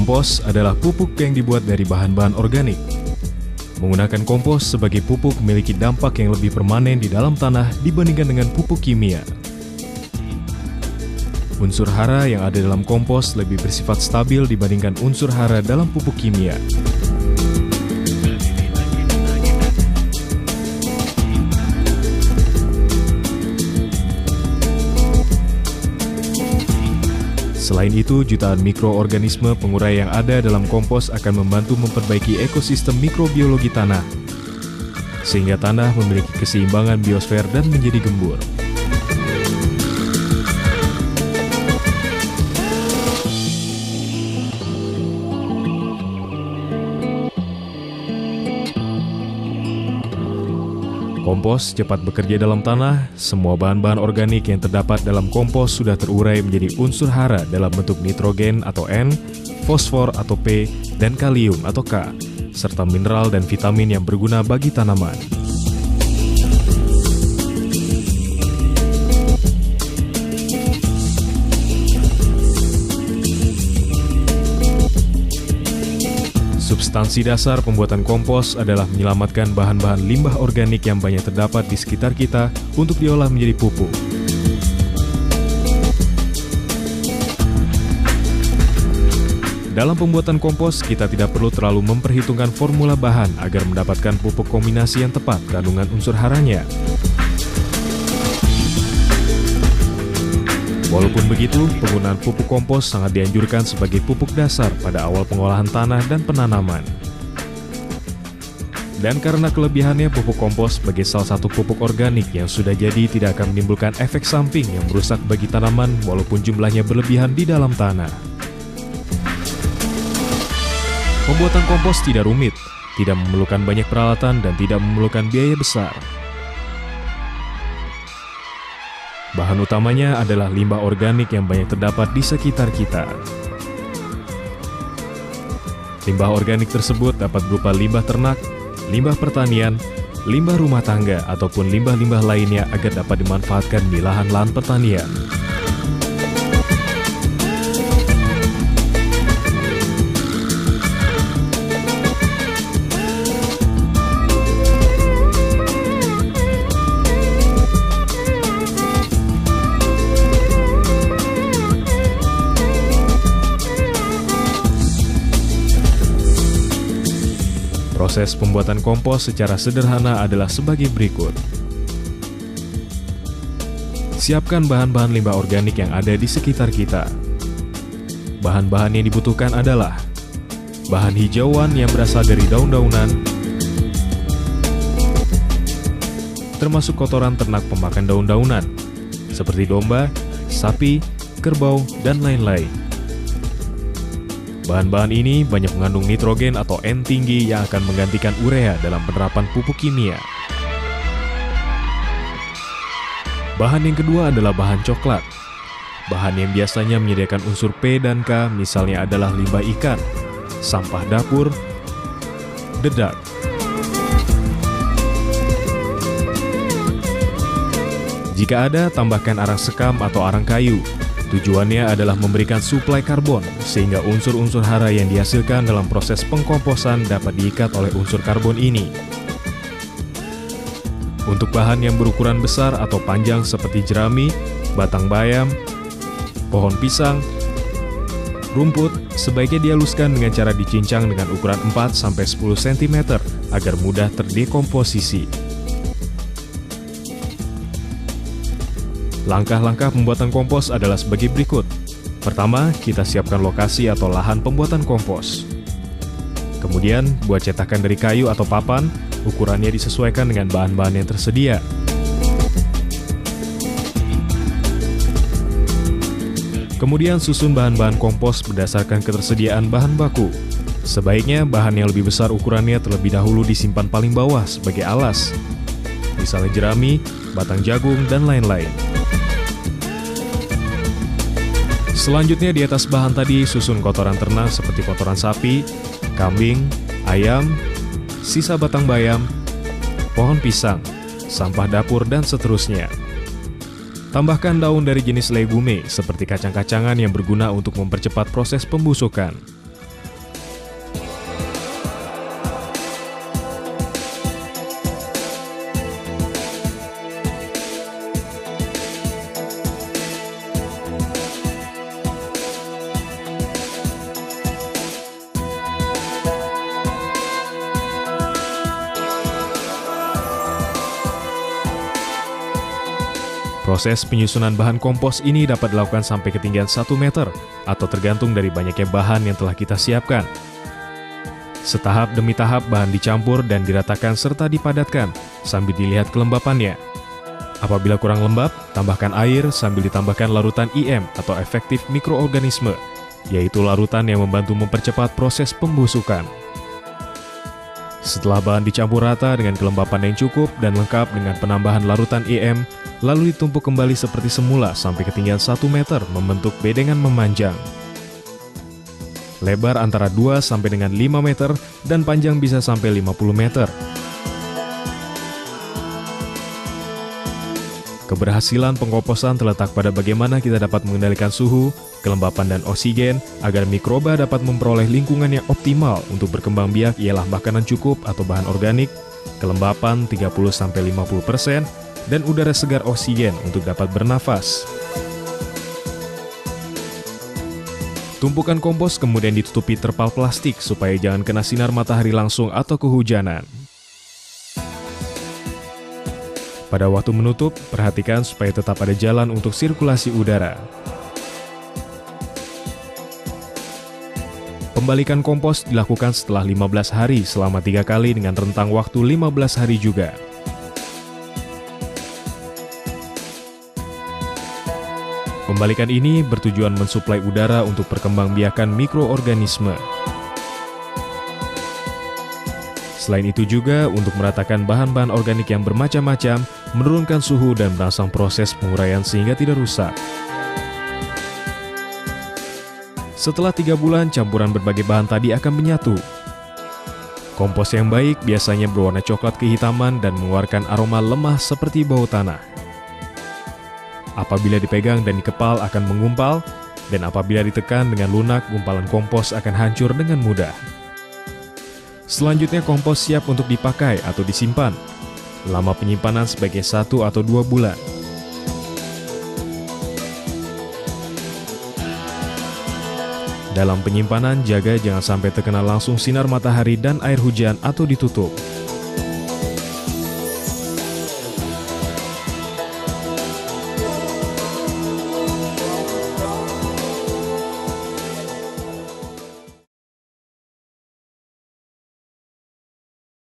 Kompos adalah pupuk yang dibuat dari bahan-bahan organik. Menggunakan kompos sebagai pupuk memiliki dampak yang lebih permanen di dalam tanah dibandingkan dengan pupuk kimia. Unsur hara yang ada dalam kompos lebih bersifat stabil dibandingkan unsur hara dalam pupuk kimia. Selain itu, jutaan mikroorganisme pengurai yang ada dalam kompos akan membantu memperbaiki ekosistem mikrobiologi tanah, sehingga tanah memiliki keseimbangan biosfer dan menjadi gembur. Kompos cepat bekerja dalam tanah. Semua bahan-bahan organik yang terdapat dalam kompos sudah terurai menjadi unsur hara dalam bentuk nitrogen atau N, fosfor atau P, dan kalium atau K, serta mineral dan vitamin yang berguna bagi tanaman. Substansi dasar pembuatan kompos adalah menyelamatkan bahan-bahan limbah organik yang banyak terdapat di sekitar kita untuk diolah menjadi pupuk. Dalam pembuatan kompos, kita tidak perlu terlalu memperhitungkan formula bahan agar mendapatkan pupuk kombinasi yang tepat kandungan unsur haranya. Walaupun begitu, penggunaan pupuk kompos sangat dianjurkan sebagai pupuk dasar pada awal pengolahan tanah dan penanaman. Dan karena kelebihannya, pupuk kompos sebagai salah satu pupuk organik yang sudah jadi tidak akan menimbulkan efek samping yang merusak bagi tanaman walaupun jumlahnya berlebihan di dalam tanah. Pembuatan kompos tidak rumit, tidak memerlukan banyak peralatan dan tidak memerlukan biaya besar. Bahan utamanya adalah limbah organik yang banyak terdapat di sekitar kita. Limbah organik tersebut dapat berupa limbah ternak, limbah pertanian, limbah rumah tangga, ataupun limbah-limbah lainnya agar dapat dimanfaatkan di lahan-lahan pertanian. Proses pembuatan kompos secara sederhana adalah sebagai berikut. Siapkan bahan-bahan limbah organik yang ada di sekitar kita. Bahan-bahan yang dibutuhkan adalah bahan hijauan yang berasal dari daun-daunan, termasuk kotoran ternak pemakan daun-daunan, seperti domba, sapi, kerbau, dan lain-lain. Bahan-bahan ini banyak mengandung nitrogen atau N tinggi yang akan menggantikan urea dalam penerapan pupuk kimia. Bahan yang kedua adalah bahan coklat. Bahan yang biasanya menyediakan unsur P dan K misalnya adalah limbah ikan, sampah dapur, dedak. Jika ada, tambahkan arang sekam atau arang kayu. Tujuannya adalah memberikan suplai karbon, sehingga unsur-unsur hara yang dihasilkan dalam proses pengkomposan dapat diikat oleh unsur karbon ini. Untuk bahan yang berukuran besar atau panjang seperti jerami, batang bayam, pohon pisang, rumput, sebaiknya dihaluskan dengan cara dicincang dengan ukuran 4-10 cm agar mudah terdekomposisi. Langkah-langkah pembuatan kompos adalah sebagai berikut. Pertama, kita siapkan lokasi atau lahan pembuatan kompos. Kemudian, buat cetakan dari kayu atau papan, ukurannya disesuaikan dengan bahan-bahan yang tersedia. Kemudian, susun bahan-bahan kompos berdasarkan ketersediaan bahan baku. Sebaiknya, bahan yang lebih besar ukurannya terlebih dahulu disimpan paling bawah sebagai alas. Misalnya jerami, batang jagung, dan lain-lain. Selanjutnya di atas bahan tadi susun kotoran ternak seperti kotoran sapi, kambing, ayam, sisa batang bayam, pohon pisang, sampah dapur, dan seterusnya. Tambahkan daun dari jenis legume seperti kacang-kacangan yang berguna untuk mempercepat proses pembusukan. Proses penyusunan bahan kompos ini dapat dilakukan sampai ketinggian 1 meter atau tergantung dari banyaknya bahan yang telah kita siapkan. Setahap demi tahap bahan dicampur dan diratakan serta dipadatkan sambil dilihat kelembapannya. Apabila kurang lembab, tambahkan air sambil ditambahkan larutan IM atau efektif mikroorganisme, yaitu larutan yang membantu mempercepat proses pembusukan. Setelah bahan dicampur rata dengan kelembapan yang cukup dan lengkap dengan penambahan larutan IM, lalu ditumpuk kembali seperti semula sampai ketinggian 1 meter membentuk bedengan memanjang. Lebar antara 2 sampai dengan 5 meter dan panjang bisa sampai 50 meter. Keberhasilan pengkomposan terletak pada bagaimana kita dapat mengendalikan suhu, kelembapan dan oksigen agar mikroba dapat memperoleh lingkungan yang optimal untuk berkembang biak ialah makanan cukup atau bahan organik, kelembapan 30-50%, dan udara segar oksigen untuk dapat bernafas. Tumpukan kompos kemudian ditutupi terpal plastik supaya jangan kena sinar matahari langsung atau kehujanan. Pada waktu menutup, perhatikan supaya tetap ada jalan untuk sirkulasi udara. Pembalikan kompos dilakukan setelah 15 hari selama 3 kali dengan rentang waktu 15 hari juga. Pembalikan ini bertujuan mensuplai udara untuk perkembangbiakan mikroorganisme. Selain itu juga untuk meratakan bahan-bahan organik yang bermacam-macam, menurunkan suhu dan merangsang proses penguraian sehingga tidak rusak. Setelah 3 bulan, campuran berbagai bahan tadi akan menyatu. Kompos yang baik biasanya berwarna coklat kehitaman dan mengeluarkan aroma lemah seperti bau tanah. Apabila dipegang dan dikepal akan menggumpal, dan apabila ditekan dengan lunak, gumpalan kompos akan hancur dengan mudah. Selanjutnya kompos siap untuk dipakai atau disimpan. Lama penyimpanan sebagai 1 atau 2 bulan. Dalam penyimpanan, jaga jangan sampai terkena langsung sinar matahari dan air hujan atau ditutup.